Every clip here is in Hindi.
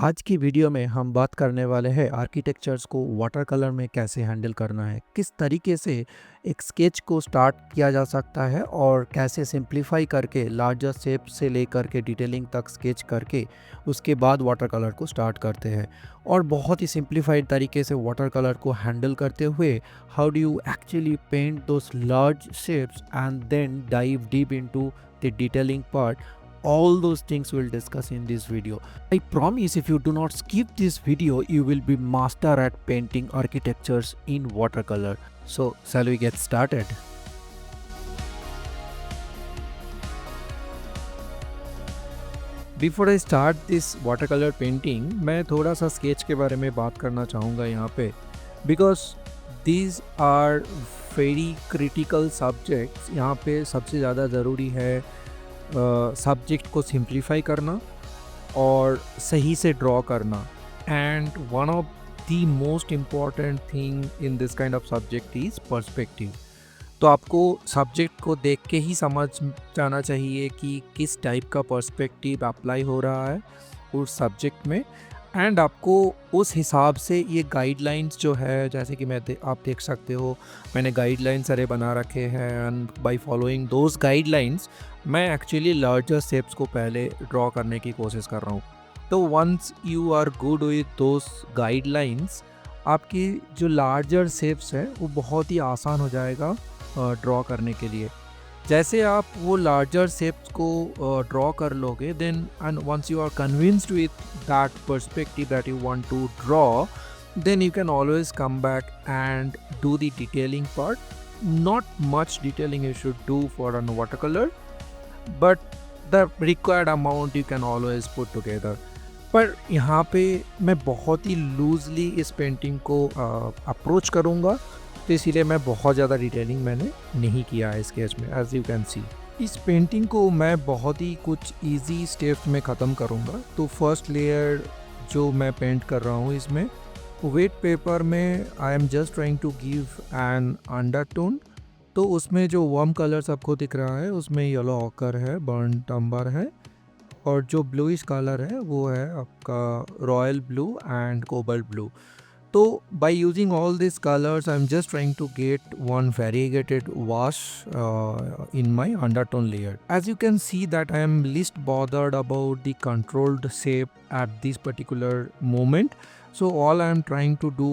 आज की वीडियो में हम बात करने वाले हैं आर्किटेक्चर्स को वाटर कलर में कैसे हैंडल करना है, किस तरीके से एक स्केच को स्टार्ट किया जा सकता है और कैसे सिंप्लीफाई करके लार्जर शेप से लेकर के डिटेलिंग तक स्केच करके उसके बाद वाटर कलर को स्टार्ट करते हैं। और बहुत ही सिंप्लीफाइड तरीके से वाटर कलर को हैंडल करते हुए how do you actually paint those large shapes and then dive deep into the detailing part, all those things we'll discuss in this video. I promise if you do not skip this video, you will be master at painting architectures in watercolor. So, shall we get started? Before I start this watercolor painting, मैं थोड़ा सा sketch के बारे में बात करना चाहूँगा यहाँ पे, because these are very critical subjects. यहाँ पे सबसे ज़्यादा ज़रूरी है सब्जेक्ट को सिंप्लीफाई करना और सही से ड्रॉ करना। And one of the most important thing in this kind of subject is perspective. तो आपको सब्जेक्ट को देख के ही समझ जाना चाहिए कि किस टाइप का पर्सपेक्टिव अप्लाई हो रहा है उस सब्जेक्ट में। एंड आपको उस हिसाब से ये गाइडलाइंस जो है, जैसे कि आप देख सकते हो मैंने गाइडलाइंस सारे बना रखे हैं, and by following those guidelines मैं एक्चुअली लार्जर शेप्स को पहले ड्रॉ करने की कोशिश कर रहा हूँ। तो once you are good with those guidelines, आपकी जो लार्जर शेप्स है वो बहुत ही आसान हो जाएगा ड्रॉ करने के लिए। जैसे आप वो लार्जर शेप्स को ड्रॉ कर लोगे, then and once you are convinced with that perspective that you want to draw, then you can always come back and do the detailing part. Not much detailing you should do for a watercolor, but the required amount you can always put together. पर यहाँ पे मैं बहुत ही लूजली इस पेंटिंग को अप्रोच करूँगा, तो इसीलिए मैं बहुत ज़्यादा डिटेलिंग मैंने नहीं किया है स्केच में। एज यू कैन सी, इस पेंटिंग को मैं बहुत ही कुछ इजी स्टेप्स में ख़त्म करूँगा। तो फर्स्ट लेयर जो मैं पेंट कर रहा हूँ, इसमें वेट पेपर में I am just trying to give an undertone. तो उसमें जो वार्म कलर आपको दिख रहा है उसमें येलो ऑकर है, बर्न्ट अम्बर है, और जो ब्लूइश कलर है वो है आपका royal blue and cobalt blue. तो by using all these colors, I'm just trying to get one variegated wash in my undertone layer. As you can see that I am least bothered about the controlled shape at this particular moment. So all I am trying to do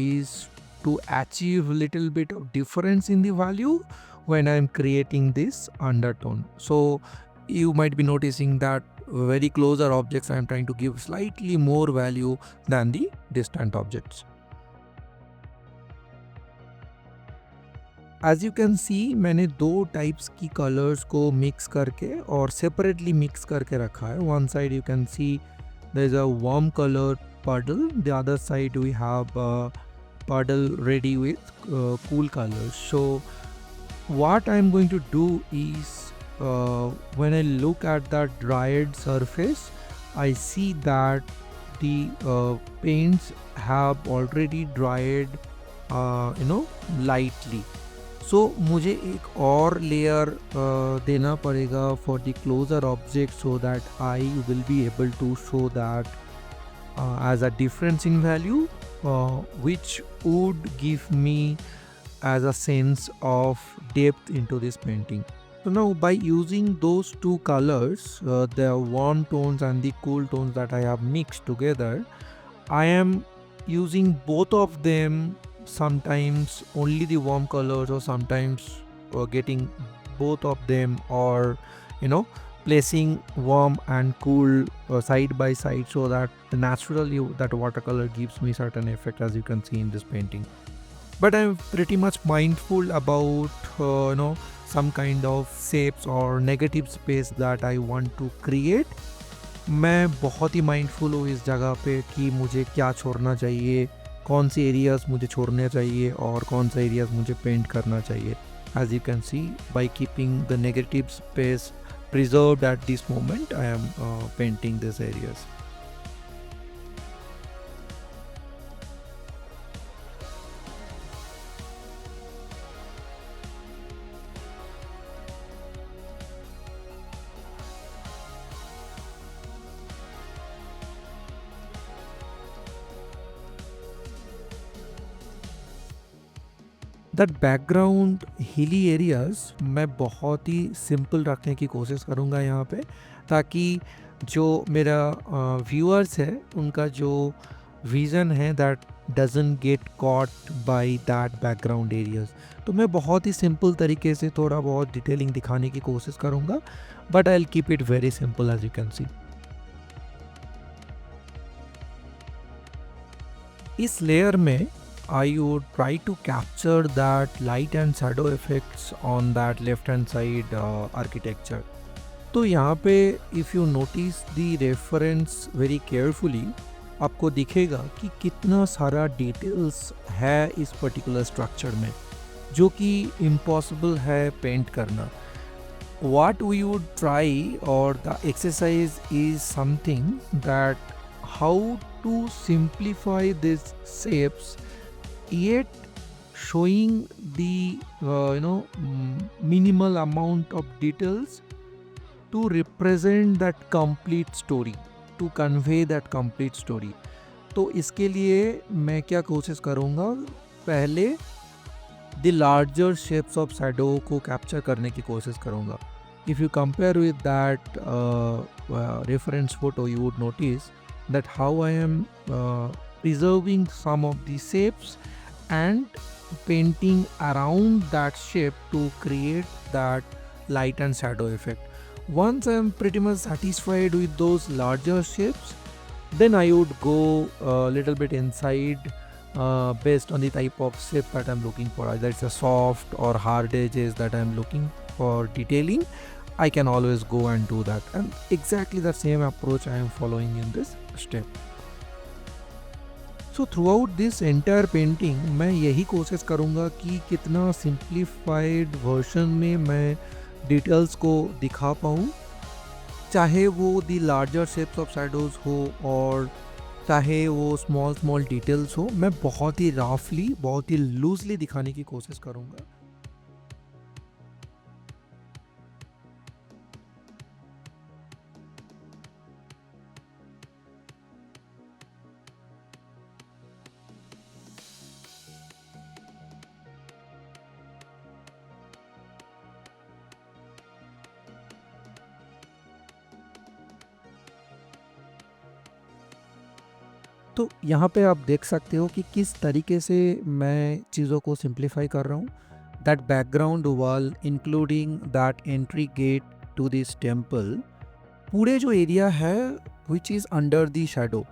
is to achieve little bit of difference in the value when I am creating this undertone. So you might be noticing that very closer objects I am trying to give slightly more value than the distant objects. As you can see, मैंने दो टाइप्स की कलर्स को मिक्स करके और सेपरेटली मिक्स करके रखा है। One side you can see there is a warm color puddle, the other side we have a puddle ready with cool colors. So what I am going to do is when I look at that dried surface, I see that the paints have already dried lightly. So मुझे एक और लेयर देना पड़ेगा for the closer object so that I will be able to show that as a difference in value, which would give me as a sense of depth into this painting. So now by using those two colors, the warm tones and the cool tones that I have mixed together, I am using both of them, sometimes only the warm colors or sometimes getting both of them, or placing warm and cool side by side so that naturally that watercolor gives me certain effect, as you can see in this painting. But I'm pretty much mindful about some kind of shapes or negative space that I want to create. मैं बहुत ही माइंडफुल हूँ इस जगह पे कि मुझे क्या छोड़ना चाहिए, कौन से एरियाज मुझे छोड़ने चाहिए और कौन से एरियाज मुझे पेंट करना चाहिए। As you can see, by keeping the negative space preserved at this moment, I am painting these areas. That background hilly areas मैं बहुत ही सिंपल रखने की कोशिश करूँगा यहाँ पे, ताकि जो मेरा व्यूअर्स है उनका जो विज़न है that doesn't get caught by that background areas. तो मैं बहुत ही सिंपल तरीके से थोड़ा बहुत डिटेलिंग दिखाने की कोशिश करूँगा, but I will keep it very simple as you can see. इस लेयर में I would try to capture that light and shadow effects on that left hand side architecture. तो यहाँ पे if you notice the reference very carefully, आपको दिखेगा कि कितना सारा डिटेल्स है इस पर्टिकुलर स्ट्रक्चर में, जो कि इम्पॉसिबल है पेंट करना। What we would try or the exercise is something that how to simplify these shapes yet showing the minimal amount of details to represent that complete story, to convey that complete story। तो इसके लिए मैं क्या कोशिश करूँगा, पहले the larger shapes of shadow को कैप्चर करने की कोशिश करूँगा। If you compare with that reference photo, you would notice that how I am preserving some of the shapes and painting around that shape to create that light and shadow effect. Once I am pretty much satisfied with those larger shapes, then I would go a little bit inside based on the type of shape that I am looking for. Either it's a soft or hard edges that I am looking for detailing, I can always go and do that. And exactly the same approach I am following in this step. So through out this entire painting मैं यही कोशिश करूँगा कि कितना सिंप्लीफाइड वर्जन में मैं डिटेल्स को दिखा पाऊँ, चाहे वो दी लार्जर शेप्स ऑफ शैडोज़ हो और चाहे वो स्मॉल स्मॉल डिटेल्स हो। मैं बहुत ही रफली, बहुत ही लूजली दिखाने की कोशिश करूँगा। तो यहाँ पे आप देख सकते हो कि किस तरीके से मैं चीज़ों को सिंप्लीफाई कर रहा हूँ। That background wall including that entry gate to this temple, पूरे जो एरिया है which is under the shadow.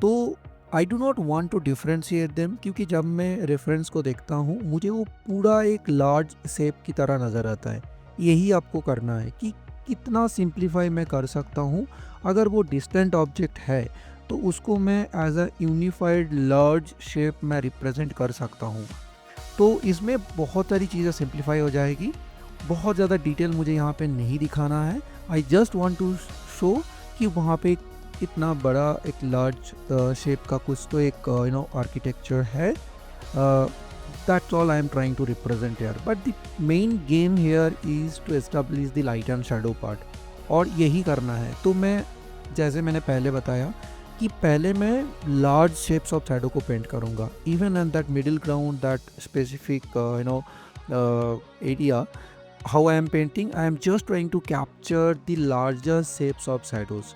तो I do not want to differentiate them, क्योंकि जब मैं रेफरेंस को देखता हूँ मुझे वो पूरा एक लार्ज शेप की तरह नज़र आता है। यही आपको करना है कि कितना सिंप्लीफाई मैं कर सकता हूँ। अगर वो डिस्टेंट ऑब्जेक्ट है तो उसको मैं as a unified large shape मैं रिप्रेजेंट कर सकता हूँ। तो इसमें बहुत सारी चीज़ें सिंप्लीफाई हो जाएगी। बहुत ज़्यादा डिटेल मुझे यहाँ पे नहीं दिखाना है। I just want to show कि वहाँ पे इतना बड़ा एक लार्ज शेप का कुछ तो एक आर्किटेक्चर है। That's all I am trying to represent here, but the main game here is to establish the light and shadow part, और यही करना है। तो मैं, जैसे मैंने पहले बताया कि पहले मैं लार्ज शेप्स ऑफ शैडो को पेंट करूँगा, even at that middle ground, that specific area, how I am painting, I am just trying to capture the larger shapes of shadows.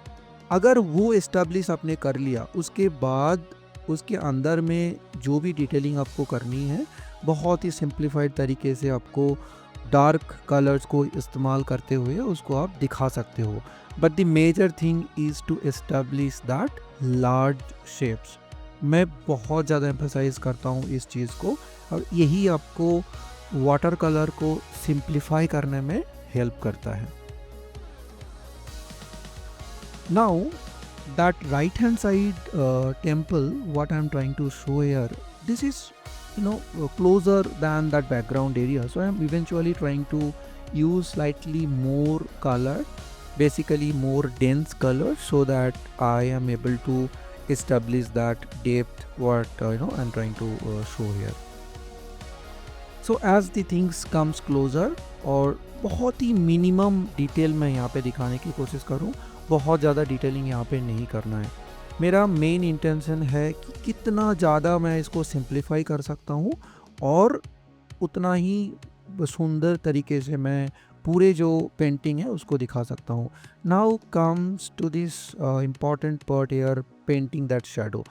अगर वो इस्टेब्लिश आपने कर लिया, उसके बाद उसके अंदर में जो भी डिटेलिंग आपको करनी है, बहुत ही सिंप्लीफाइड तरीके से आपको डार्क कलर्स को इस्तेमाल करते हुए उसको आप दिखा सकते हो। But the major thing is to establish that large shapes. मैं बहुत ज़्यादा एम्फसाइज करता हूँ इस चीज़ को, और यही आपको वाटर कलर को सिंप्लीफाई करने में हेल्प करता है। Now that right hand side temple, what I am trying to show here, this is closer than that background area, so I am eventually trying to use slightly more color, basically more dense color, so that I am able to establish that depth what I'm trying to show here. So as the things comes closer, और बहुत ही मिनिमम डिटेल मैं यहाँ पे दिखाने की कोशिश करूँ, बहुत ज़्यादा डिटेलिंग यहाँ पे नहीं करना है। मेरा मेन इंटेंशन है कि कितना ज़्यादा मैं इसको सिंप्लीफाई कर सकता हूँ और उतना ही सुंदर तरीके से मैं पूरे जो पेंटिंग है उसको दिखा सकता हूँ। Now comes to this important part air painting that shadow.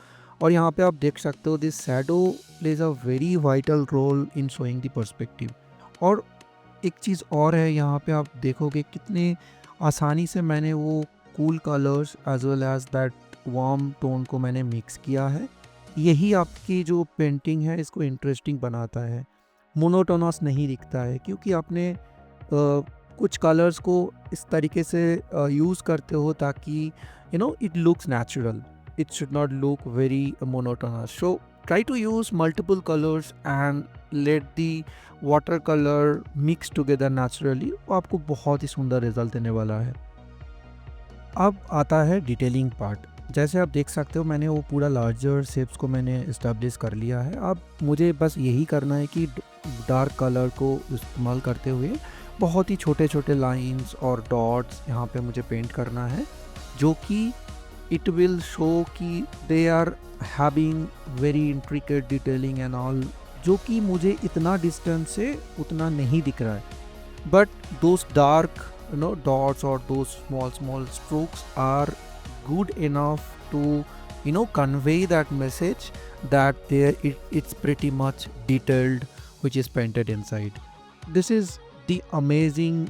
और यहाँ पे आप देख सकते हो this shadow plays a very vital role in showing the perspective. और एक चीज़ और है, यहाँ पे आप देखोगे कितने आसानी से मैंने वो cool colours as well as that warm tone को मैंने मिक्स किया है। यही आपकी जो पेंटिंग है इसको इंटरेस्टिंग बनाता है, मोनोटोनस नहीं दिखता है, क्योंकि आपने कुछ कलर्स को इस तरीके से यूज़ करते हो ताकि it looks natural, it should not look very monotonous. So try to use multiple colors and let the watercolor mix together naturally. वो आपको बहुत ही सुंदर रिजल्ट देने वाला है। अब आता है डिटेलिंग पार्ट। जैसे आप देख सकते हो मैंने वो पूरा लार्जर शेप्स को मैंने इस्टेब्लिश कर लिया है। अब मुझे बस यही करना है कि डार्क कलर को इस्तेमाल करते हुए बहुत ही छोटे छोटे लाइंस और डॉट्स यहाँ पे मुझे पेंट करना है, जो कि it will show कि they are having very intricate detailing and all, जो कि मुझे इतना डिस्टेंस से उतना नहीं दिख रहा है, but those dark dots or those small strokes are good enough to convey that message that it's pretty much detailed which is painted inside. This is the amazing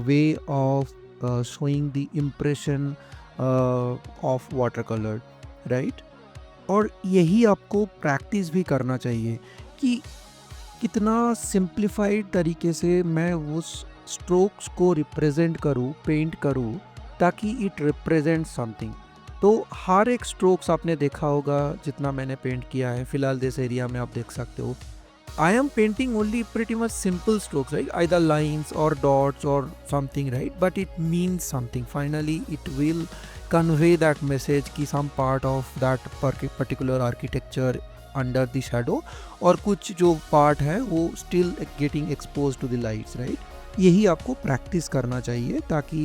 way of showing the impression of water colour, right. और यही आपको प्रैक्टिस भी करना चाहिए कि कितना सिंप्लीफाइड तरीके से मैं उस स्ट्रोक्स को रिप्रेजेंट करूँ, पेंट करूँ, ताकि इट रिप्रेजेंट समथिंग। तो हर एक स्ट्रोक्स आपने देखा होगा जितना मैंने पेंट किया है, फिलहाल दिस एरिया में आप देख सकते हो I am painting only pretty much simple strokes, right? Either lines or dots or something, right? But it means something. Finally, it will convey that message कि some part of that particular architecture under the shadow, और कुछ जो part है वो still getting exposed to the lights, right? यही आपको practice करना चाहिए ताकि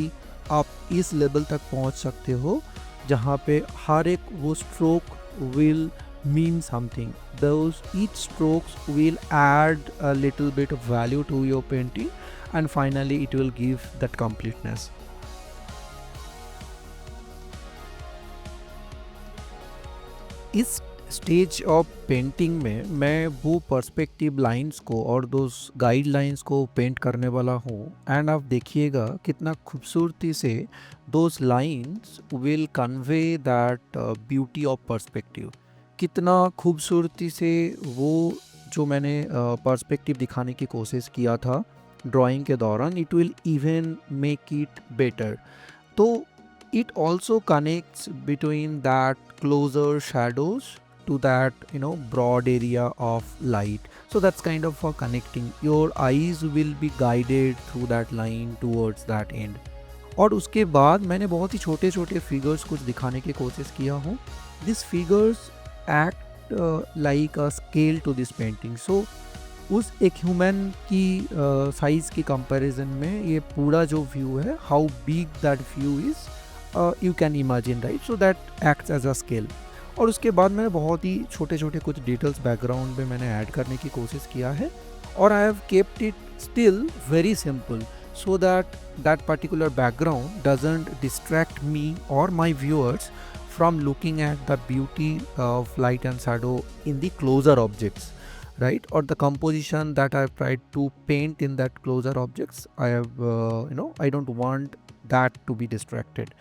आप इस level तक पहुंच सकते हो जहाँ पे हर एक वो stroke will mean something. Each strokes will add a little bit of value to your painting, and finally it will give that completeness. इस स्टेज ऑफ पेंटिंग में मैं वो पर्सपेक्टिव लाइंस को और दोस गाइडलाइंस को पेंट करने वाला हूँ, एंड आप देखिएगा कितना खूबसूरती से दोस lines will convey that beauty of perspective. कितना खूबसूरती से वो जो मैंने पर्सपेक्टिव दिखाने की कोशिश किया था ड्राइंग के दौरान, it will even make it better. तो it also connects between that closer shadows to that broad area of light. So that's kind of for connecting. Your eyes will be guided through that line towards that end. और उसके बाद मैंने बहुत ही छोटे छोटे फिगर्स कुछ दिखाने की कोशिश किया हूँ। This figures act like a scale to this painting. So उस एक ह्यूमन की साइज़ की कंपैरिजन में ये पूरा जो व्यू है, how big that view is, you can imagine, right. So that acts as a scale. और उसके बाद मैंने बहुत ही छोटे छोटे कुछ डिटेल्स बैकग्राउंड में मैंने ऐड करने की कोशिश किया है, और I have kept it still very simple so that that particular background doesn't distract me or my viewers from looking at the beauty of light and shadow in the closer objects, right? Or the composition that I've tried to paint in that closer objects, I have I don't want that to be distracted.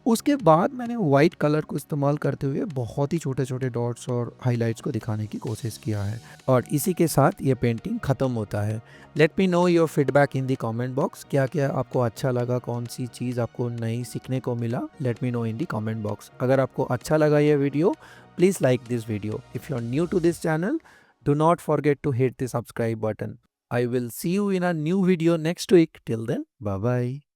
उसके बाद मैंने वाइट कलर को इस्तेमाल करते हुए बहुत ही छोटे छोटे डॉट्स और हाइलाइट्स को दिखाने की कोशिश किया है, और इसी के साथ ये पेंटिंग ख़त्म होता है। Late me know your feedback in the comment box. क्या क्या आपको अच्छा लगा, कौन सी चीज़ आपको नई सीखने को मिला, let me know in the comment box. अगर आपको अच्छा लगा ये video, please like this video. If you are new to this channel, do not forget to hit the subscribe button. I will see you in a new video next week. Till then, bye bye.